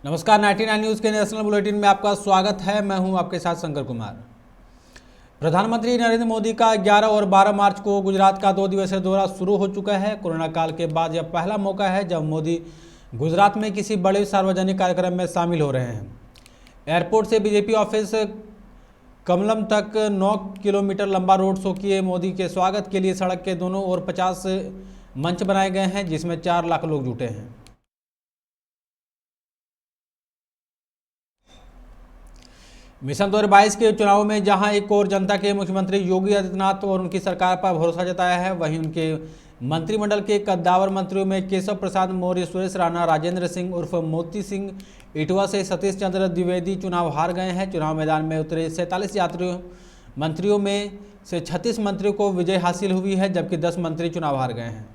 नमस्कार, 99 न्यूज़ के national bulletin में आपका स्वागत है। मैं हूं आपके साथ शंकर कुमार। प्रधानमंत्री नरेंद्र मोदी का 11 और 12 मार्च को गुजरात का 2 दिवसीय दौरा शुरू हो चुका है। कोरोना काल के बाद यह पहला मौका है जब मोदी गुजरात में किसी बड़े सार्वजनिक कार्यक्रम में शामिल हो रहे हैं। एयरपोर्ट से बीजेपी ऑफिस कमलम तक 9 किलोमीटर लंबा रोड शो किए मोदी के स्वागत के लिए सड़क के दोनों ओर 50 मंच बनाए गए हैं, जिसमें 4 लाख लोग जुटे हैं। मिशन 2022 के चुनाव में जहां एक और जनता के मुख्यमंत्री योगी आदित्यनाथ और उनकी सरकार पर भरोसा जताया है, वहीं उनके मंत्रिमंडल के कद्दावर मंत्रियों में केशव प्रसाद मौर्य, सुरेश राणा, राजेंद्र सिंह उर्फ मोती सिंह इटवा से सतीश चंद्र द्विवेदी चुनाव हार गए हैं। चुनाव मैदान में उतरे 47 मंत्रियों में से 36 मंत्रियों को विजय हासिल हुई है, जबकि 10 मंत्री चुनाव हार गए हैं।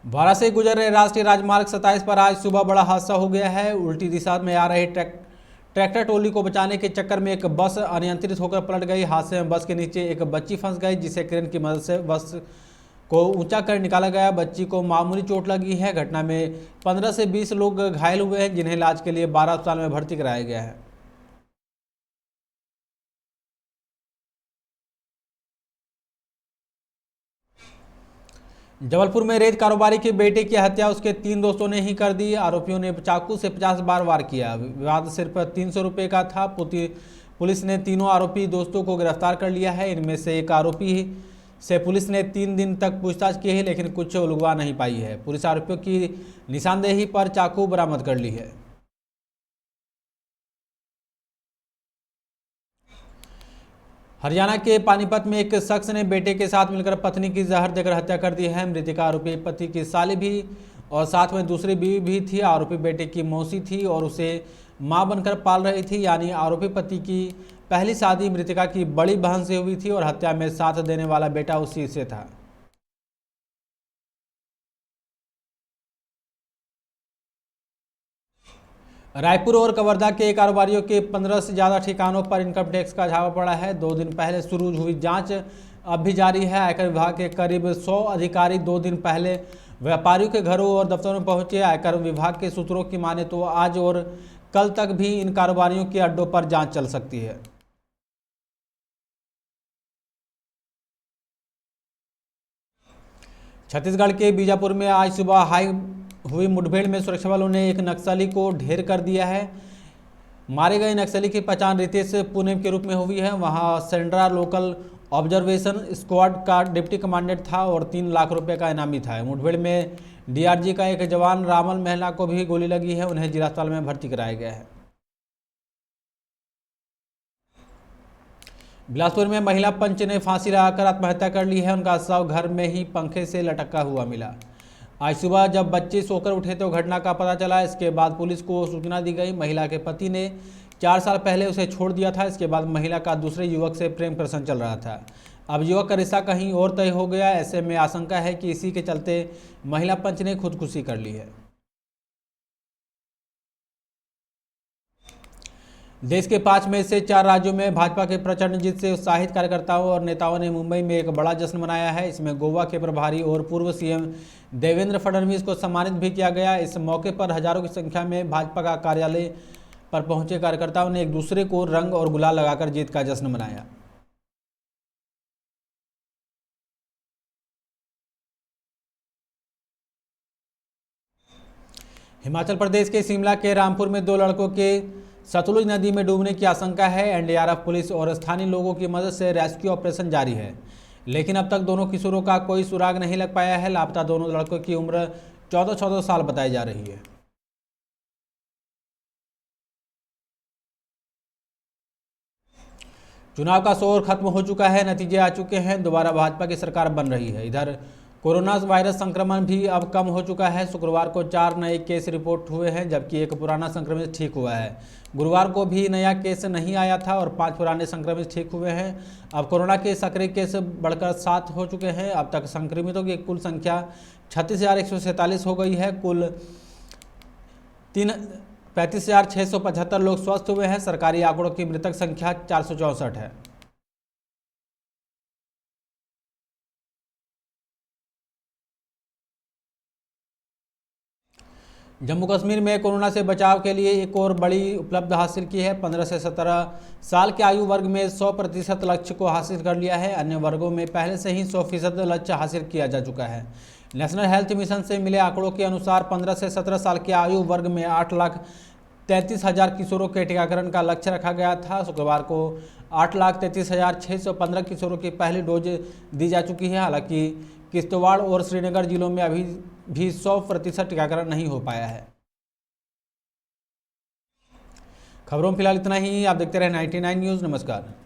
बारा से गुजर रहे राष्ट्रीय राजमार्ग 27 पर आज सुबह बड़ा हादसा हो गया है। उल्टी दिशा में आ रहे ट्रैक्टर ट्रॉली को बचाने के चक्कर में एक बस अनियंत्रित होकर पलट गई। हादसे में बस के नीचे एक बच्ची फंस गई, जिसे क्रेन की मदद से बस को ऊंचा कर निकाला गया। बच्ची को मामूली चोट लगी है। घटना में 15 से 20 लोग घायल हुए हैं, जिन्हें इलाज के लिए 12 अस्पताल में भर्ती कराया गया है। जबलपुर में रेत कारोबारी की बेटे की हत्या उसके 3 दोस्तों ने ही कर दी। आरोपियों ने चाकू से 50 बार वार किया। विवाद सिर्फ 300 रुपये का था। पुलिस ने तीनों आरोपी दोस्तों को गिरफ्तार कर लिया है। इनमें से एक आरोपी से पुलिस ने 3 दिन तक पूछताछ की है, लेकिन कुछ उलझा नहीं पाई है। पुलिस आरोपियों की निशानदेही पर चाकू बरामद कर ली है। हरियाणा के पानीपत में एक शख्स ने बेटे के साथ मिलकर पत्नी की जहर देकर हत्या कर दी है। मृतका आरोपी पति की साली भी और साथ में दूसरी बीवी भी थी। आरोपी बेटे की मौसी थी और उसे मां बनकर पाल रही थी। यानी आरोपी पति की पहली शादी मृतका की बड़ी बहन से हुई थी और हत्या में साथ देने वाला बेटा उसी से था। रायपुर और कवर्धा के कारोबारियों के 15 से ज़्यादा ठिकानों पर इनकम टैक्स का छापा पड़ा है। 2 दिन पहले शुरू हुई जांच अब भी जारी है। आयकर विभाग के करीब 100 अधिकारी 2 दिन पहले व्यापारियों के घरों और दफ्तरों में पहुंचे। आयकर विभाग के सूत्रों की माने तो आज और कल तक भी इन कारोबारियों के अड्डों पर जाँच चल सकती है। छत्तीसगढ़ के बीजापुर में आज सुबह हाई हुई मुठभेड़ में सुरक्षा बलों ने एक नक्सली को ढेर कर दिया है। मारे गए नक्सली की पहचान रितेश पुणे के रूप में हुई है। वहां सेंट्रल लोकल ऑब्जर्वेशन स्क्वाड का डिप्टी कमांडेंट था और 3 लाख रुपए का इनामी था। मुठभेड़ में डीआरजी का एक जवान रामल महिला को भी गोली लगी है। उन्हें जिला अस्पताल में भर्ती कराया गया है। बिलासपुर में महिला पंच ने फांसी लगाकर आत्महत्या कर ली है। उनका शव घर में ही पंखे से लटका हुआ मिला। आज सुबह जब बच्चे सोकर उठे तो घटना का पता चला। इसके बाद पुलिस को सूचना दी गई। महिला के पति ने 4 साल पहले उसे छोड़ दिया था। इसके बाद महिला का दूसरे युवक से प्रेम प्रसंग चल रहा था। अब युवक का रिश्ता कहीं और तय हो गया। ऐसे में आशंका है कि इसी के चलते महिला पंच ने खुदकुशी कर ली है। देश के 5 में से 4 राज्यों में भाजपा के प्रचंड जीत से उत्साहित कार्यकर्ताओं और नेताओं ने मुंबई में एक बड़ा जश्न मनाया है। इसमें गोवा के प्रभारी और पूर्व सीएम देवेंद्र फडणवीस को सम्मानित भी किया गया। इस मौके पर हजारों की संख्या में भाजपा का कार्यालय पर पहुंचे कार्यकर्ताओं ने एक दूसरे को रंग और गुलाल लगाकर जीत का जश्न मनाया। हिमाचल प्रदेश के शिमला के रामपुर में 2 लड़कों के सतलुज नदी में डूबने की आशंका है। एनडीआरएफ पुलिस और स्थानीय लोगों की मदद से रेस्क्यू ऑपरेशन जारी है, लेकिन अब तक दोनों किशोरों का कोई सुराग नहीं लग पाया है। लापता दोनों लड़कों की उम्र 14-14 साल बताई जा रही है। चुनाव का शोर खत्म हो चुका है, नतीजे आ चुके हैं। दोबारा भाजपा की सरकार बन रही है। इधर कोरोना वायरस संक्रमण भी अब कम हो चुका है। शुक्रवार को 4 नए केस रिपोर्ट हुए हैं, जबकि एक पुराना संक्रमित ठीक हुआ है। गुरुवार को भी नया केस नहीं आया था और 5 पुराने संक्रमित ठीक हुए हैं। अब कोरोना के सक्रिय केस बढ़कर 7 हो चुके हैं। अब तक संक्रमितों की कुल संख्या 36,147 हो गई है। कुल 35,675 लोग स्वस्थ हुए हैं। सरकारी आंकड़ों की मृतक संख्या 464 है। जम्मू कश्मीर में कोरोना से बचाव के लिए एक और बड़ी उपलब्धि हासिल की है। 15 से 17 साल के आयु वर्ग में 100% लक्ष्य को हासिल कर लिया है। अन्य वर्गों में पहले से ही 100% लक्ष्य हासिल किया जा चुका है। नेशनल हेल्थ मिशन से मिले आंकड़ों के अनुसार 15 से 17 साल के आयु वर्ग में 8,33,000 किशोरों के टीकाकरण का लक्ष्य रखा गया था। शुक्रवार को 8,33,615 किशोरों की पहली डोज दी जा चुकी है। हालांकि किश्तवाड़ और श्रीनगर जिलों में अभी भी 100% टीकाकरण नहीं हो पाया है। खबरों में फिलहाल इतना ही। आप देखते रहे 99 न्यूज़। नमस्कार।